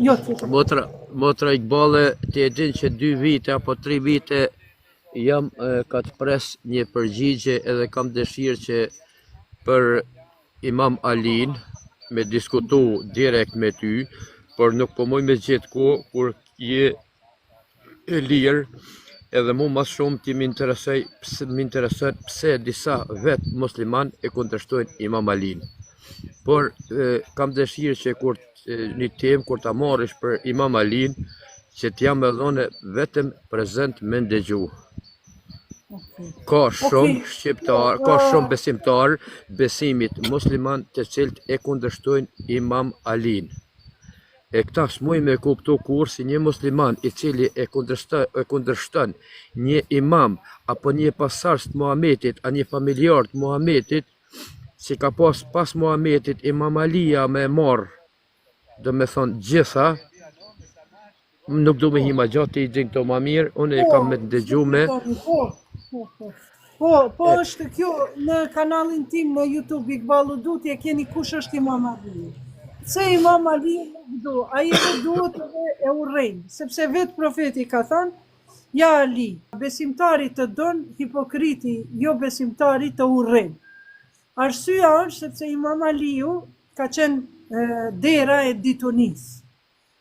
Jo tjetër. Motra Iqbale, ti e din që 2 vite apo 3 vite jam ka të pres një përgjigje edhe kam dëshirë që për Imam Alin me diskutu direkt me ty, por nuk po moj me gjithë kur je e lirë, edhe mu mas shumë ti më interesoj pse disa vetë musliman e kundërshtojnë Imam Alin. Por kam dëshirë që kur një temë kur ta marrësh për Imam Alin, që t'jam me dhone vetëm prezent me ndëgju. Ka shumë shqiptar, ka shumë besimtar, besimit musliman të cilët e kundërshtojnë Imam Alin. E këta s'muj me kuptu kur si një musliman i cili e kundërshton një imam apo një pasardhës të Muhamedit, a një familjar të Muhamedit, si ka pas Muhamedit Imam Alia me marr, do me thonë gjitha, nuk du me hima gjatë i din këto ma mirë, unë e kam me të dëgju me. Po është kjo në kanalin tim në YouTube Iqbalu Dutje keni kush është Imam Ali. Se Imam Ali nuk do, ai e duhet e urrejnë, sepse vetë profeti ka thënë, ja Ali, besimtari të don, hipokriti, jo besimtari të urrejnë. Arsyeja është sepse Imam Aliu ka qenë dera e ditonis.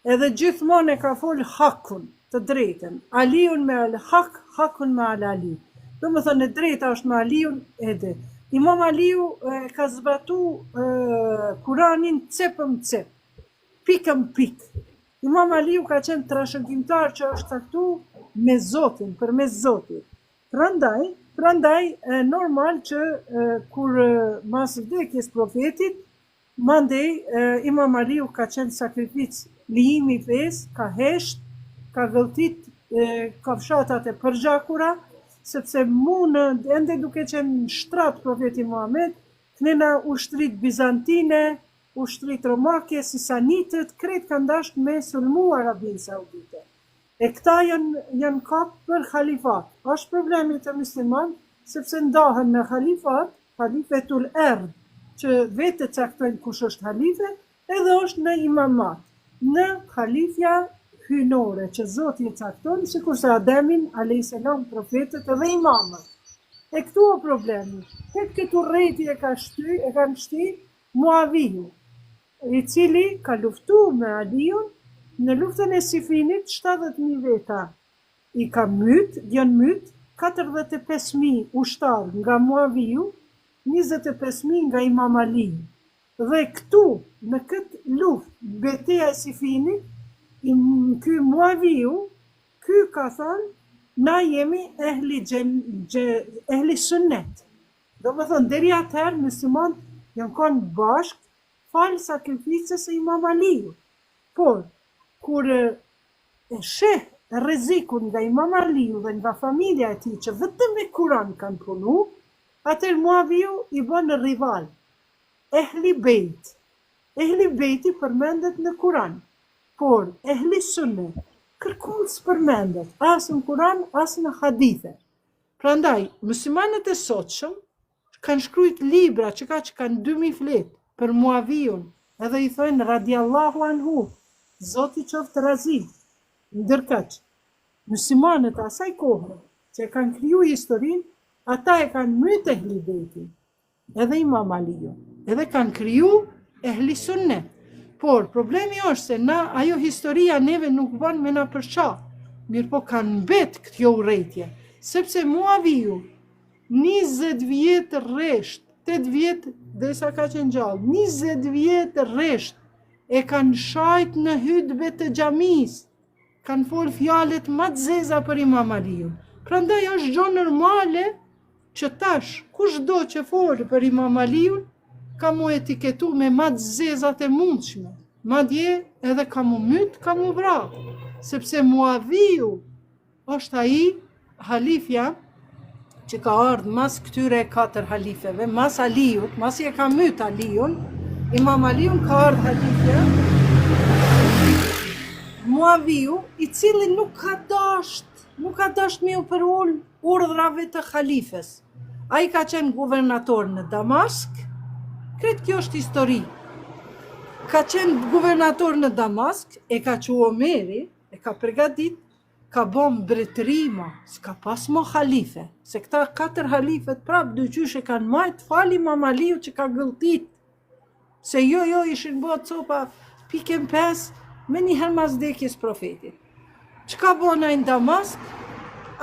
Edhe gjithmonë e ka fol hakun, të drejtën. Aliun me al-hak, hakun me al-ali. Do më thënë e drejta është me Aliun edhe. Imam Aliu ka zbatu Kuranin cepëm cep, pikëm pik. Imam Aliu ka qenë trashëgimtar që është taktu me Zotin, për mes Zotit. Prandaj normal që kur mas vdekjes profetit, mandej Imam Aliu ka qenë sakrificë, lijimi fes, ka hesht, ka gëlltit kafshatat e përgjakura, sepse ende duke qenë shtrat profeti Muhammed, kënena ushtrit bizantine, ushtrit romake, sisanitët, krejt kanë dasht me sulmu Arabinë Saudite. E këta janë kap për khalifat. Është problemi të musliman, sepse ndahen në khalifat, khalifetul erdh, që vetë caktojnë kush është halife, edhe është në imamat, në khalifja hynore, që Zoti e cakton, sikurse Ademin, a.s. profetët edhe imamët. E këtu o problemi. Tek këtu rrejti e kanë shti Muaviu, i cili ka luftu me Aliun, në luftën e Sifinit, 70.000 veta i ka janë myt, 45.000 ushtar nga Muaviu, 25.000 nga Imam Ali. Dhe këtu, në këtë luft, betejë e Sifinit, ky Muaviu, ky ka thënë, na jemi ehli sunnet. Do më thënë, deri atëherë musliman janë kanë bashkë falë sakrificës e Imam Aliu. Por, kur e sheh rrezikun nga Imam Aliu dhe nga familja e tij që vetëm me Kur'an kanë punu, atëherë Muaviu i bën rival. Ehli Bejt. Ehli Bejti përmendet në Kur'an. Por, ehli sunnet, kërkull s'përmendet, asë në Kur'an, asë në hadithe. Prandaj, muslimanët e sotshëm kanë shkrujt libra që kanë 2000 fletë për Muaviun, edhe i thojnë radiallahu anhu, Zoti qoftë razi, ndërkaq. Muslimanët asaj kohë që kanë kriju historinë, ata e kanë myt ehli bejtin, edhe Imam Aliu, edhe kanë kriju ehli sunnet. Por, problemi është se ajo historia neve nuk ban me na përqa, mirë po kanë bet kjo urrejtje, sepse Muaviu 20 vjetë rresht, 8 vjetë dhe sa ka qenë gjallë, 20 vjetë rresht e kanë shajt në hutbe të xhamis, kanë fol fjalet më të zeza për Imam Aliun. Prandaj është gjë normale që tash kushdo që fol për Imam Aliun ka mu etiketu me më të zezat e mundshme. Madje edhe ka mu myt, ka mu vrap, sepse Muaviu është ai halifja që ka ardhë mas këtyre 4 halifeve, mas Aliut, mas i e ka myt Aliun, Imam Aliun ka ardhë halifja, Muaviu, i cili nuk ka dasht me u përull urdhrave të halifes. Ai ka qenë guvernator në Damask, kretë kjo është histori. ka qenë guvernator në Damask, e ka që Omeri, e ka përgatit, ka bon mbretërima, s'ka pas mo halife, se këta 4 halifet prap dyqysh e kanë majtë fali Imam Aliu që ka gëlltit, se jo ishin bërë copa piken 5 me një herë mas vdekjes profetit. Çka bon ai në Damask?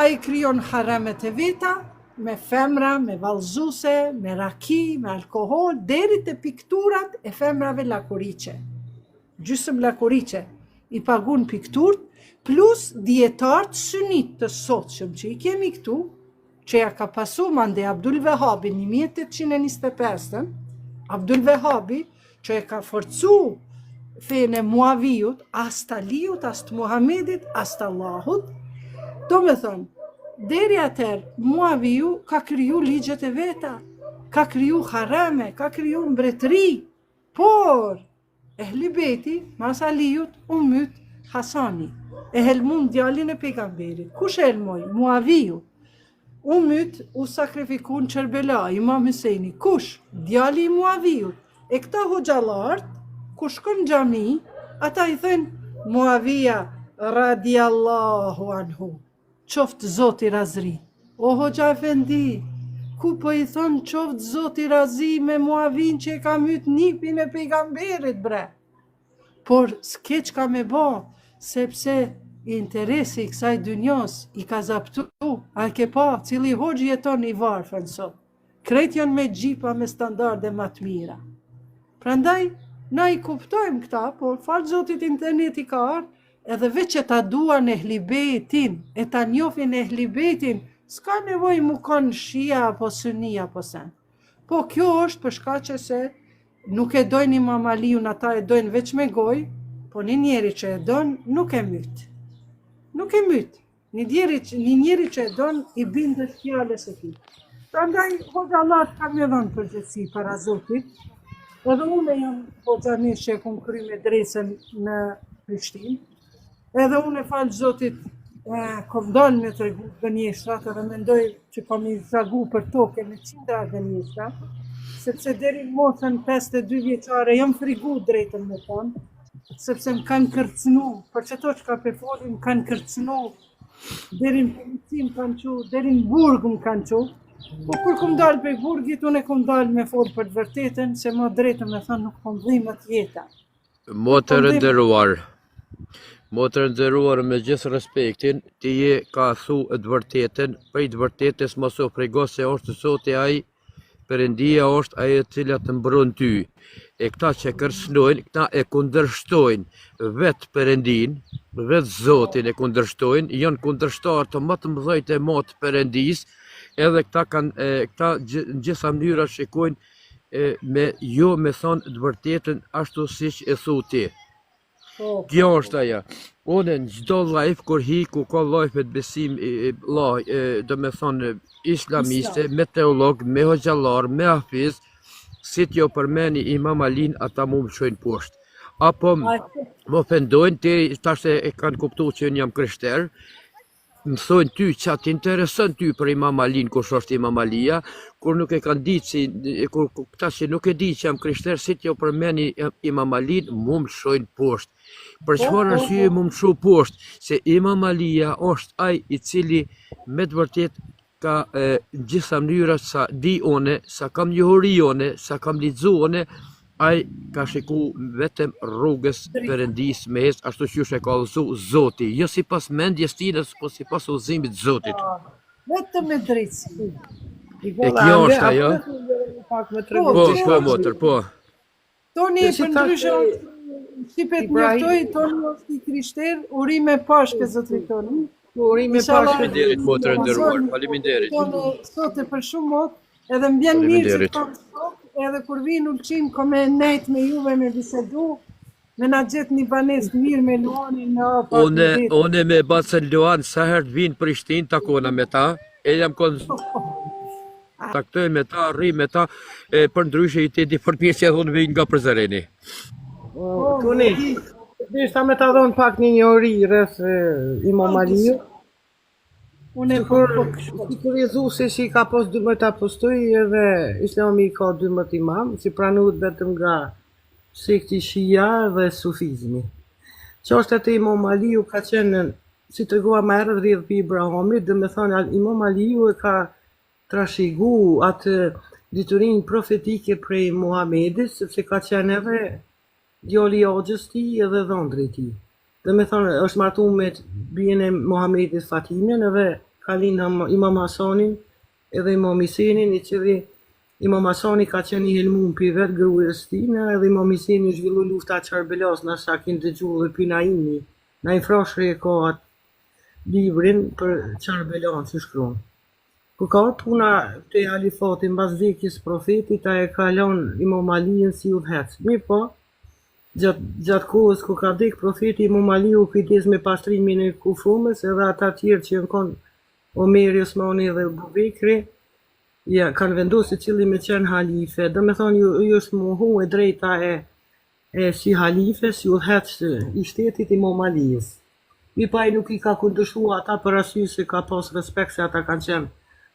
Ai kryon haramet e veta, me femra, me vallëzuse, me raki, me alkohol, deri te pikturat e femrave lakuriqe. Gjysëm lakuriqe i pagun pikturt, plus dietarët sunit të sotshëm që i kemi këtu, që ja ka pasu mande Abdul Vehabi 1825, Abdul Vehabi që e ka forcu fejën e Muaviut, as të Aliut, as të Muhamedit, as të Allahut, do me thonë, deri atër Muaviu ka kriju ligjet e veta, ka kriju harame, ka kriju mbretëri, por Ehli Beti, mas Aliut, u myt Hasani, e helmun djalin e pejgamberit. Kush e helmoj? Muaviu. U myt, u sakrifikun Qerbela, Imam Husejni. Kush? Djali i Muaviut. E këta hoxhalart, ku shkon xhami, ata i thënë Muavia radiallahu anhu. Qoftë Zoti razri. O hoxha efendi, ku po i thonë qoftë Zoti razi me Muavin që e ka myt nipin e pejgamberit bre. Por s'ke çka me bo, sepse interesi i kësaj dynjos i ka zaptu, a ke pa cili hoxhi jeton i varfën sot. Krejt janë me gjipa me standarde më të mira. Prandaj, na i kuptojmë këta, por falë Zotit interneti ka ardhur, edhe veç që ta duan Ehli Beitin, e ta njofin Ehli Beitin, s'ka nevoj mu kanë shia apo suni apo sen. Po kjo është për shkaqe se nuk e dojnë Imam Aliun, ata e dojnë veç me goj, po një njeri që e dojnë nuk e myt. Nuk e myt. Një njeri që e dojnë i bindet fjales e tij. Prandaj, hoxhallat kam e dhënë përgjegjësi para Zotit, edhe unë jam hoxhanesh që e kum kry medresën në Prishtinë, edhe unë e falë Zotit kom dalë me të regu gënjeshtrat edhe mendoj që kom i zagu për toke me qindra gënjeshtra, sepse deri në moshën 52 vjeçare jam frigu drejtën me thonë, sepse më kanë kërcënu, për qëto që ka pe folin, më kanë kërcënu, deri në polici më kanë qu, deri në burg më kanë qu, po kur kom dalë për burgit, unë e kom dalë me folë për të vërtetën, se më drejtën me thonë nuk kom dhimë të jeta. Motër nderuar, me gjithë respektin, ti je ka thu të vërtetën, prej të vërtetës mos u frego se është Zoti ai, Perëndia është ai e cila të mbron ty. E këta që kërcënojnë, këta e kundërshtojnë vetë Perëndin, vetë Zotin e kundërshtojnë, janë kundërshtarë të më të mëdhejt e matë Perëndis, edhe këta në gjitha mënyra shikojnë me thonë të vërtetën ashtu siç e thu ti. Kjo është aja. Unë në gjdo live, kur ku ka live të besim, do me thonë islamiste, me teolog, me hoxhallar, me hafiz, si t'jo përmeni Imam Alin, ata mu më shojnë poshtë. Apo më ofendojnë, tash e kanë kuptu që unë jam krishter, më thonë ty që atë interesën ty për Imam Alin, kush është Imam Alia, kur nuk e kanë ditë, kur këta që nuk e di që jam krishter, si t'jo përmeni Imam Alin, mu më shojnë poshtë. Për çfarë arsye mu më shu poshtë, se Imam Alia është ai i cili me të vërtet ka gjitha mënyra sa di one, sa kam njohuri one, sa kam lexu one, ai ka shiku vetëm rrugës Perëndis me hes, ashtu që e ka udhëzu Zoti, jo sipas mendjes tine, po sipas udhëzimit të Zotit. Vetëm me drejtësi. E kjo është ajo? Po, motër, po. Toni për ndryshe Shqipet njoftoj, Toni është i krishter, urime pashke zotri Toni. Urime pashke. Faleminderit, motër e nderuar, faleminderit. Toni sot e për shumë mot, edhe më bjen mirë që të kam sot, edhe kur vinë ullqim, ko me nejt me juve me bisedu, me na gjetë një banes mirë me Luanin në apat. Une me Bacën Luan, sa herë vinë Prishtinë, takona me ta, e jam konë taktoj me ta, rri me ta, për ndryshe i të di për pjesë e dhunë vinë nga Përzëreni. Tuni, dishta me ta dhonë pak një njohuri rreth Imam Aliu. Unë Si kuriozu se që i ka pos 12 apostoj edhe Islami ka 12 imam, si pranuhet vetëm nga sekti Shia dhe Sufizmi. Çështja e Imam Aliu ka qenë, si tregova më herët, rrjedh pi Ibrahimit, dhe me thënë Imam Aliu e ka trashëgu atë diturinë profetike prej Muhamedit, sepse ka qenë edhe djali i Hoxhës tij edhe dhëndri i tij. Dhe me thënë është martu me bijën e Muhamedit Fatimen, edhe ka lind Imam Hasanin edhe Imam Hisenin, i cili Imam Hasani ka qenë i helmum për vetë grujës tina, edhe Imam Hiseni zhvillu lufta Çarbelas, nësa kin dëgju dhe pina imi. Na i frashri e ka atë librin për Çarbelan që shkruan. Kur ka puna të halifati mbas vdekjes profetit, ai e ka lënë Imam Aliin si udhëhec. Mirë po, gjatë kohës kur ka vdek profeti, Imam Aliu kujdes me pastrimin e kufumës, edhe ata tjerë që kanë Omeri, Osmani dhe Abu Bekri, ja, kanë vendosur cili me qenë halife. Do me thonë ju është muhu e drejta e si halife, si udhëhec i shtetit Imam Ali's. Mi pa i nuk i ka kundërshtuar ata për arsye se ka pas respekt se ata kanë qenë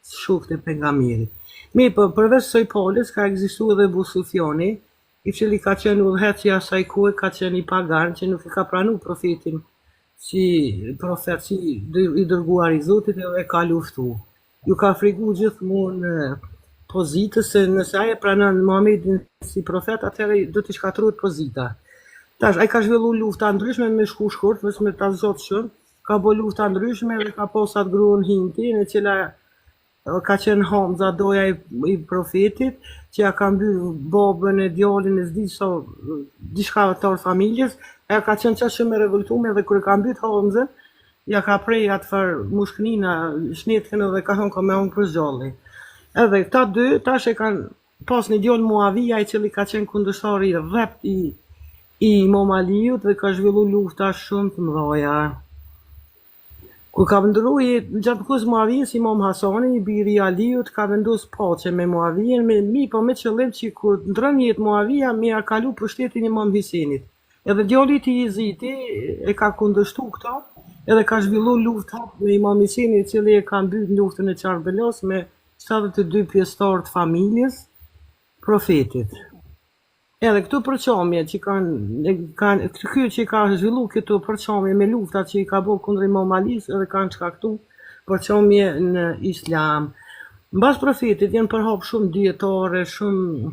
shokët e pejgamberit. Mi po përveç soj palës ka ekzistuar edhe Abu Sufjani, i cili ka qenë udhëhec i asaj kohe, ka qenë i pagan që nuk i ka pranuar profetin si profet, si i dërguar i Zotit, edhe ka luftu. Ju ka frigu gjithmonë pozitës, se nëse ai e pranon Muhamedit si profet, atëherë do t'i shkatërrohet pozita. Tash, ai ka zhvillu lufta ndryshme me shku shkurt, vetëm me ta zot shumë, ka bo lufta ndryshme dhe ka posat gruan Hindi, në cila ka qenë Hamza, doja i profetit, që ja ka mbyll babën e djalin e s'di so, diçka të familjes, ja ka qenë qashtë shumë e revoltume dhe kur ka mbyll Hamza, ja ka prej atë farë mushknina, shnetën edhe ka thonë ka me unë për zgjalli. Edhe këta dy, tash e kanë pas një djallë Muavija, i cili ka qenë kundërshtari rrept i Imam Aliut dhe ka zhvillu lufta shumë të mëdha. Kur ka ndroi gjatë kohës Muavijës, Imam Hasani, i biri i Aliut, ka vendosur paqe me Muavijen, me qëllim që kur ndron jetë Muavija, me ja kalu pushtetin Imam Hisenit. Edhe djali i tij Iziti e ka kundërshtu këto, edhe ka zhvillu lufta me Imam Hisenin, i cili e ka mbyll luftën e Çarbelas me 72 pjesëtar të familjes profetit. Edhe këtu përçamje që ky që ka zhvillu këtu përçamje me luftat që i ka bërë kundër Imam Alis, edhe kanë shkaktu përçamje në Islam. Mbas profetit janë përhap shumë dietare, shumë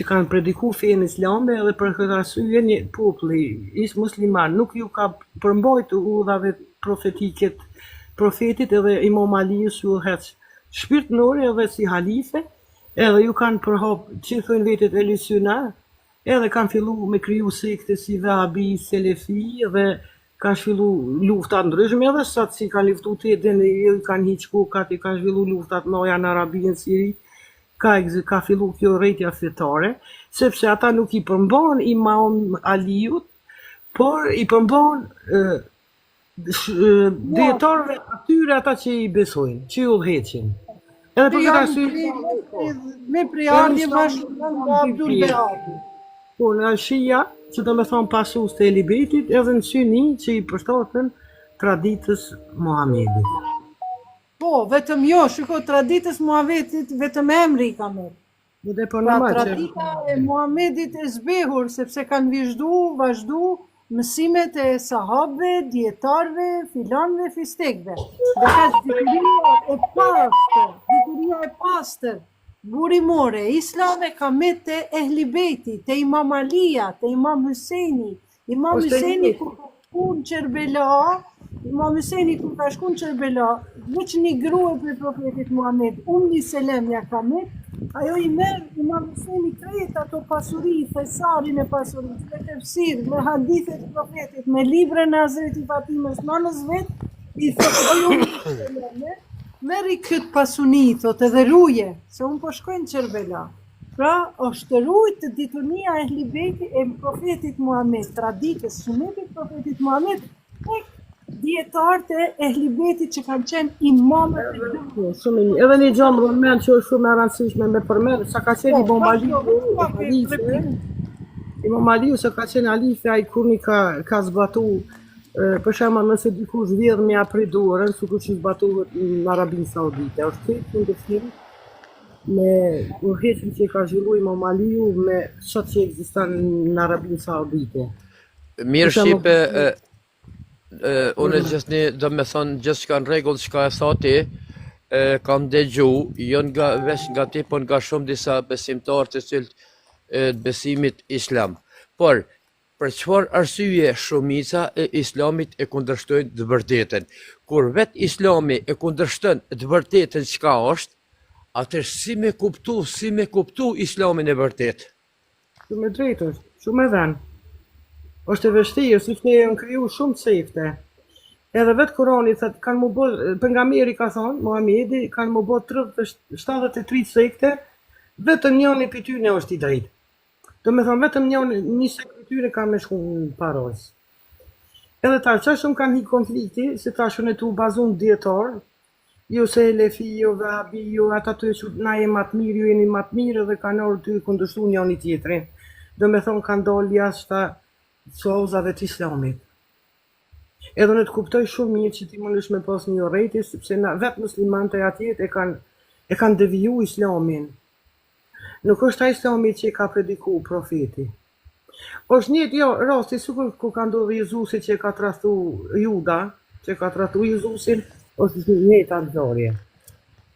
që kanë prediku fenë islame, edhe për këtë arsye një populli musliman nuk ju ka përmbajtur udhave profetit, edhe Imam Aliu si udhëhec shpirtnor edhe si halife, edhe ju kanë përhap që thënë vetet e Elisuna, edhe kanë fillu me kriju sekte si Vahabi, Selefi, dhe kanë fillu lufta ndryshme, edhe sa si kanë luftu të edhen, kanë hiq kokat, kanë zhvillu luftat noja në Arabi, në Siri, ka fillu kjo rrejtja fetare, sepse ata nuk i përmban Imam Aliut, por i përmban dietarëve atyre ata që i besojnë, që i udhëheqin. Edhe për këtë arsye me priardhje bashkë me Abdul Beati. Po në Shia, që do me thonë pasus të Ehlibetit, edhe në Suni që i përshtaten traditës Muhamedit. Po, vetëm jo, shiko, traditës Muhamedit vetëm emri ka merr. Pra tradita e Muhamedit e zbehur, sepse kanë vazhdu mësimet e sahabëve, dietarëve, filanëve, fistekëve. Dhe ka dituria e pastër, burimore, islame ka me të Ehlibeti, të Imam Alia, të Imam Hyseni. Imam Hyseni kur ka shku në Çerbela, veç një grua për profetit Muhammed, Selem ja ka me, ajo i merr Imam Hyseni krejt ato pasuri, thesarin e pasurit, me tefsir, me hadithet e profetit, me librën e Hazreti Fatimes, nënës vet, i thotë merri këtë pasuni, thot edhe ruje, se unë po shkoj në Çerbela. Pra, është rujt të ditunia e Ehlibeti e profetit Muhammed, traditës, sunetit profetit Muhammed, e dietarët e Ehlibetit që kanë qenë imamët e dëmë. Edhe një gjë më mend që është shumë e rëndësishme me përmend, sa ka qenë Imam Aliu, sa ka qenë halife, ai kur ka zbatu, për shembull nëse dikush vjedh me apri dorën, sikur që zbatuhet në Arabinë Saudite, është këtë në film, me urhecin që ka zhvillu Imam Aliu me çat që ekziston në Arabinë Saudite. Mirë Për shembull, Shqipe, unë gjithni do me thonë gjithë shka në regull shka e thati, kam dëgju, jo nga veç nga ti, po nga shumë disa besimtarë të cilët të besimit islam. Por, për çfarë arsye shumica e islamit e kundërshtojnë të vërtetën? Kur vetë islami e kundërshton të vërtetën çka është, atëherë si me kuptu islamin e vërtet? shumë e drejtë është, shumë e dhenë. Është e vështirë, si që janë kriju shumë sefte. Edhe vetë Kurani thot kanë më bë, pejgamberi ka thonë, Muhamedi kanë më bë 73 sekte, vetëm njëri prej tyre është i drejtë. Do me thonë vetëm një sekte tyre ka me shku në paros. Edhe ta që shumë kanë hi konflikti, se ta shënë e tu bazun djetarë, ju se lefi, ju vahabi, ju ata të që na e matë mirë, ju jeni matë mirë dhe kanë orë të kundërshtu njëri tjetrin. Do me thonë kanë dalë jashtë sozave të islamit. Edhe në të kuptoj shumë mirë që ti mundesh me pas një urrëti, sepse na vetë muslimanët e atjet e kanë deviju islamin. Nuk është ai islami që ka prediku profeti. Është një rasti sikur ku ka ndodhur Jezusi që ka tradhtu Juda, që ka tradhtu Jezusin, është një njëjta ngjarje.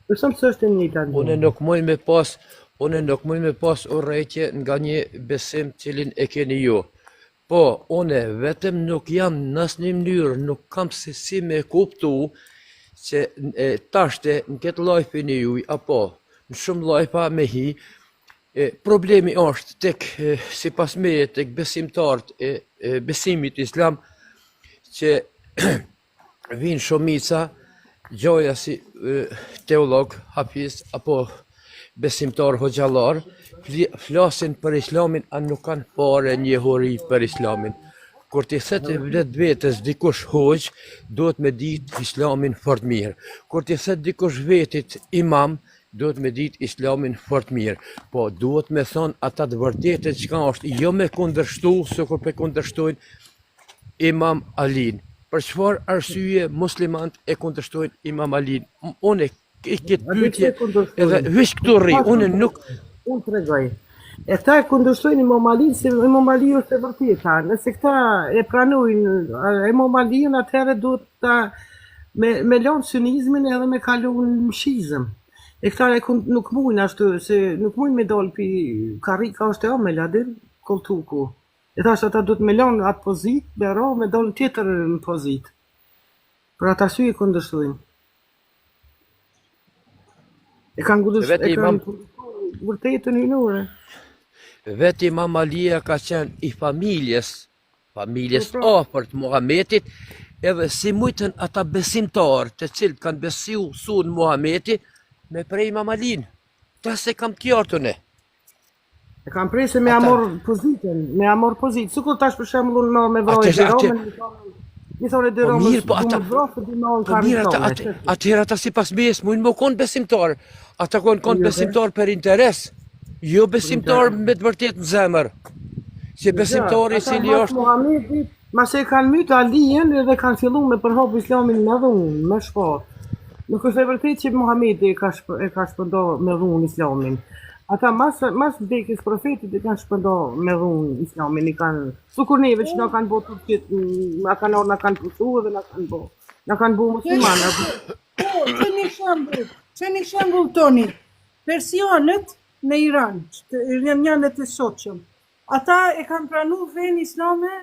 Besoj se është një njëjta ngjarje. Unë nuk mund me pas urrëtie nga një besim cilin e keni ju. Po, une vetëm nuk jam në asnjë mënyrë, nuk kam se si me kuptu që tashte në këtë lajfin e juj, apo në shumë lajfa me hi, problemi është tek, si pas meje, tek besimtarët e besimit islam, që vinë shumica, gjoja si teolog, hafiz, apo besimtar hoxhallar, flasin për islamin, a nuk kanë fare njohuri për islamin. Kur ti thete vetës dikush hoxh, duhet me ditë islamin fort mirë. Kur ti thete dikush vetit imam, duhet me ditë islamin fort mirë. Po duhet me thonë ata të vërtetën çka është, jo me kundërshtu, sikur pe kundërshtojnë Imam Alin. Për çfarë arsye muslimanët e kundërshtojnë Imam Alin? Unë këtë pyetje edhe hysh këtu rri, unë nuk... Unë të regoj. E këta e kundërshtojnë Imam Alin, se Imam Ali është e vërteta. Nëse këta e pranojnë Imam Alin, atëherë duhet ta me lanë sunizmin edhe me kalu në shizëm. E këta nuk mujnë ashtu, se nuk mujnë me dalë pi karika është e omel, adin, koltuku. E thashtë ata duhet me lanë atë pozit, bero me dalë tjetër në pozit. Për ata sy e kundërshtojnë. E kanë kundërshtojnë vërtetën hynore. Vetë Imam Alia ka qenë i familjes afërt Muhamedit, edhe si mujtën ata besimtarë të cilët kanë besu në Muhamedi me prej Imam Alin. Ta se kam tjartune. E kam prej se me amor pozitën, sikur tash për shembull me vrojë dhe Romën, mi thonë dhe Romës, du më vrofë, du më onë karitone. Atëherë ata si pas mes, mujnë më konë besimtarë. Ata konë besimtarë për interes, jo besimtarë me të vërtet në zemër. Që besimtarë i cili është... Muhamedi, mas e kanë mytë Alijen dhe kanë fillu me përhap islamin me dhunë, me shpatë. Nuk është e vërtet që Muhamedi e ka shpëndo me dhunë islamin. Ata mas vdekjes profetit e kanë shpëndo me dhunë islamin, i kanë... Sukur neve që na kanë bo të tjetë, na kanë pusu dhe na kanë bo muslimanë. Që një shembull Toni, persianët në Iran, iranianët e sotshëm, ata e kanë pranu fen islame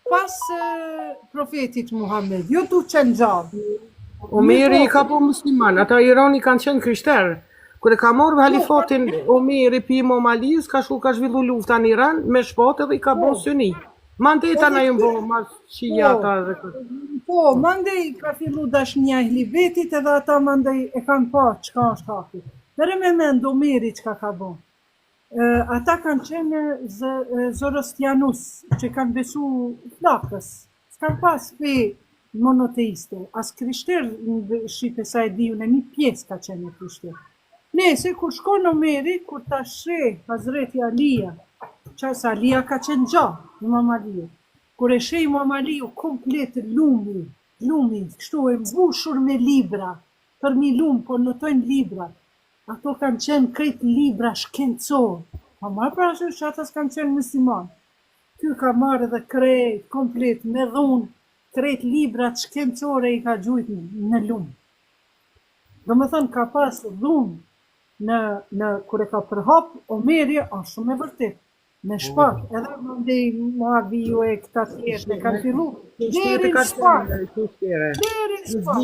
pas profetit Muhammed, jo tu qenë gjabë. Omeri i ka po musliman, ata Irani kanë qenë krishterë. Kër e ka morë halifatin Omeri pi Imam Alis, ka zhvillu lufta në Iran me shpatë dhe i ka bo suni. Mandeta na ju bo mas shijata dhe këtë. Po, mandej ka fillu dashnia e vetit edhe ata mandej e kanë pa çka është haki. Mere me mend Omeri çka ka bo. Ata kanë qenë zorostianus, që kanë besu flakës. S'kanë pas fe monoteiste. As krishter në Shqipe sa e diju në një pjesë ka qenë krishter. Nese, kur shkon Omeri, kur ta sheh Hazreti Alia, qasë Alia ka qenë gjahë, Imam Aliu. Kur e sheh Imam Aliu komplet lumi, kështu e mbushur me libra, për një lumë, po notojnë libra. ato kanë qenë krejt libra shkencorë. Pa marrë parasysh që ata s'kanë qenë musliman. Ky ka marrë edhe krejt, komplet, me dhunë, krejt librat shkencore i ka gjujt në lumë. Do me thënë ka pas dhunë në kur e ka përhap, Omeri është shumë e vërtet. Me shpak, edhe mëndej Muaviju e këta tjerë e kanë fillu, deri në shpak. Deri në shpak.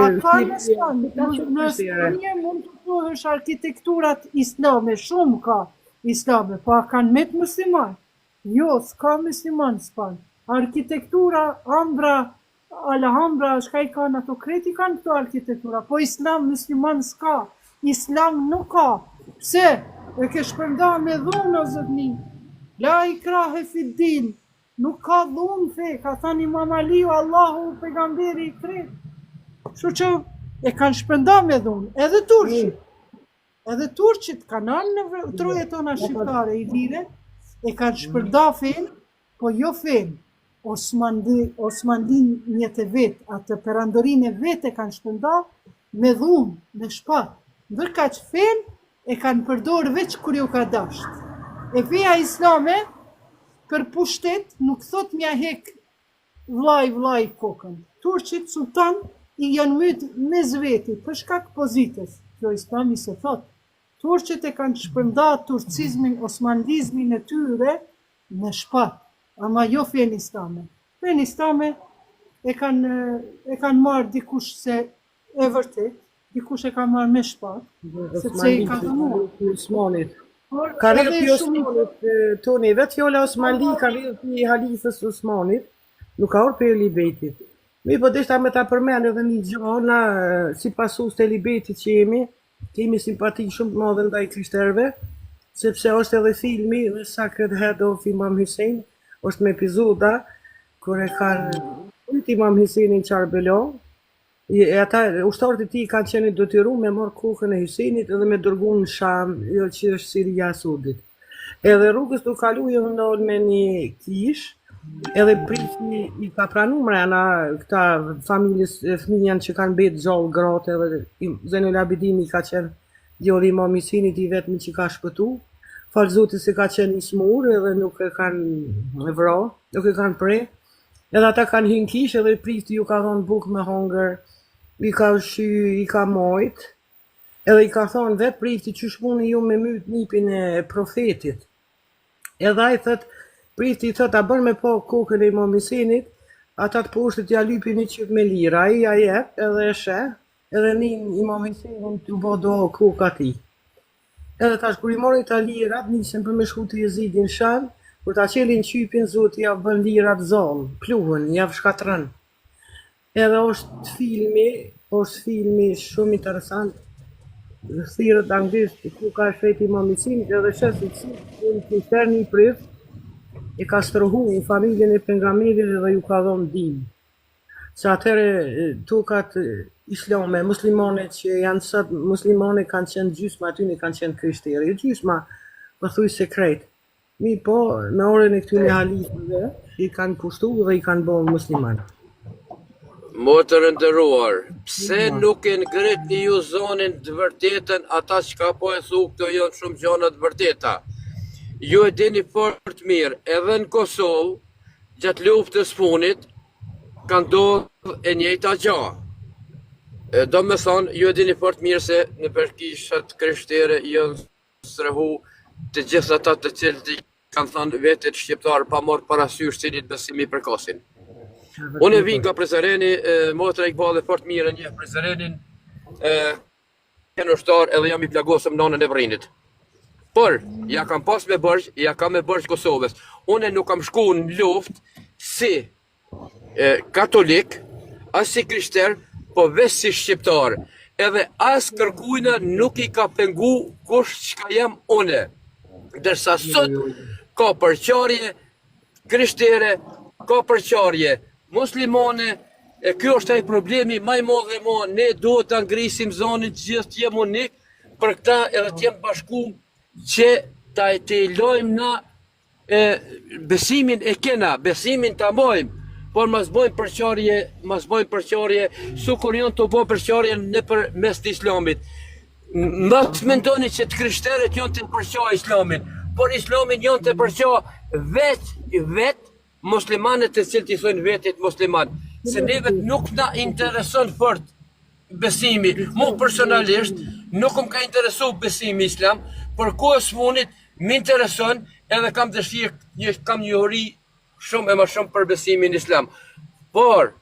Ata në shpak, në Spënje mund të thuhesh arkitekturat islame, shumë ka islame, po a kanë met musliman? Jo, s'ka musliman s'pan. Arkitektura, Alhambra, shka i kanë ato kreti kanë këto arkitektura, po islam musliman s'ka, islam nuk ka. Pse? E ke shpërnda me dhunë o zëtni. La i krahe fit din. Nuk ka dhunë fe, ka thënë Imam Aliu, Allahu pejgamberi i kretë. Kështu që e kanë shpërnda me dhunë, edhe turqit. Edhe turqit kanë alë në troje tona shqiptare i lire, e kanë shpërnda fen, po jo fen. Osmandin njëtë vetë, atë perandorin e vetë e kanë shpërnda me dhunë, me shpat. Ndërka që fen, e kanë përdorë veç kur ju ka dasht. E feja islame, për pushtet, nuk thot mja hek vlaj kokën. Turqit sultan i janë mytë me zveti, për shkak pozitës. Kjo islami se thot. Turqit e kanë shpërnda turcizmin, osmanlizmin e tyre në shpat, ama jo fen islame. Fen islame e kanë marrë dikush se e vërtet, dikush e ka marrë me shpat, sepse i ka dhënë Osmanit. Ka rrë pi Osmanit, Toni, vetë fjolla Osmani ka rrë pi halifës Osmanit, nuk ka orë për libetit. Mi po deshta me ta përmen edhe një gjona, si pasus të libetit që kemi simpati shumë të madhe ndaj krishterëve, sepse është edhe filmi The Sacred Head of Imam Hussein, është me epizoda, kur e kanë Imam Husseinin Charbelon, ata ushtarët e tij kanë qenë detyruar me marr kokën e Hyseinit edhe me dërguar në Sham, jo që është Siria e Sudit. Edhe rrugës tu kalu ju ndodh me një kish, edhe prisi i ka pranuar mrena këta familjes fëmijën që kanë betë gjallë gratë, edhe Zenul Abidini ka qenë djali i Imam Hyseinit i vetmi që ka shpëtu. Falë Zotit se ka qenë i smur edhe nuk e kanë vra, nuk e kanë pre. Edhe ata kanë hyrë në kish edhe prisi ju ka dhënë bukë me hongër, i ka shy, i ka mojt, edhe i ka thonë vetë prifti që shmuni ju me mytë nipin e profetit. Edhe i thët, prifti i thët, a bërë me po kokën e Imam Hyseinit, ata të poshtet ja lypin një qyt me lira, i a jep, edhe e she, edhe një Imam Hyseinit të bodo koka ti. Edhe tash kur i mori ta lirat, nisën për me shku të Jezidin Sham, kur ta qelin qypin, Zoti ja bën lirat zonë, pluhën, ja shkatrën. Edhe është filmi shumë interesant, thirrët anglisht ku ka sheti Imam Hyseinit edhe shefi si një krishter një priv e ka strohu familjen e pejgamberit dhe ju ka dhënë dim. Se atëre tukat islame, muslimane që janë sot muslimane kanë qenë gjysma aty në kanë qenë krishterë, gjysma pothuaj sekret. Mi po në orën e këtyre halifëve i kanë pushtu dhe i kanë bërë musliman. Motër ndëruar, pse nuk e ngritni ju zonin të vërtetën ata që ka po e thu këto janë shumë gjona të vërteta. Ju e dini fort mirë, edhe në Kosovë, gjatë luftës punit, ka ndodhur e njëjta gjë. Do me thonë, ju e dini fort mirë se në përkishat krishtere janë strehu të gjithë ata të cilët i kanë thënë vetet shqiptar pa marrë parasysh cilit besimi përkasin. Unë e vinë nga Prizreni, motra i këbale fort mirë një Prizrenin, janë ushtar edhe jam i plagosëm nënën e Vrinit. Por, ja kam pas me bërgj, ja kam me bërgj Kosovës. Unë nuk kam shku në luft si katolik, as si krishter, po veç si shqiptar. Edhe as kërkujna nuk i ka pengu kush çka jam une. Dërsa sot ka përqarje krishtere, ka përqarje muslimane, e kjo është ai problemi më i madh dhe më, ne duhet ta ngrisim zonin të gjithë të jemi unik, për këta edhe të jemi bashkuar që ta të lojmë na besimin e kena, besimin ta mojmë, por mas bojmë përqarje, su kur janë të bo përqarje në për mes të islamit. Më të mendoni që të krishterët janë të përqa islamin, por islamin janë të përqa vetë muslimanët të cilët i thonë vetit musliman. Se neve nuk na intereson fort besimi. Mu personalisht nuk më ka interesu besimi islam, por kohës funit më intereson edhe kam dëshirë, kam njohuri shumë e më shumë për besimin islam. Por,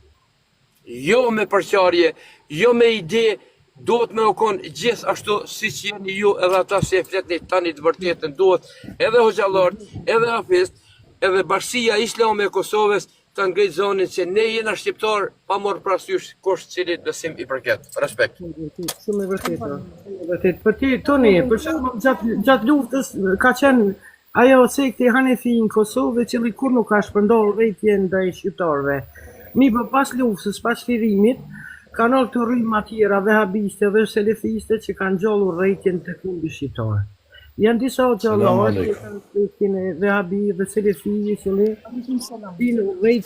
jo me përqarje, jo me ide, duhet me u konë gjithashtu si që jeni ju edhe ata se e fletni tani të vërtetën, duhet edhe hoxhallarët, edhe hafist, edhe Bashkia Islame e Kosovës të ngritë zonin që ne jena shqiptar pa morë parasysh kush cilit besim i përket. Respekt. Shumë e vërtet. Për ti, Toni, për shembull gjatë luftës ka qenë ajo sekti Hanefi në Kosovë, cili kur nuk ka shpërndar rrethje ndaj shqiptarëve. Mirë, pas luftës, pas lirimit, kanë ardhur të rrymë tjera vehabiste dhe selefiste që kanë gjallur rrethjen të kundi shqiptar. Janë disa xhallarë që kanë rrethjen e vehabi dhe selefi që ne dinë rreth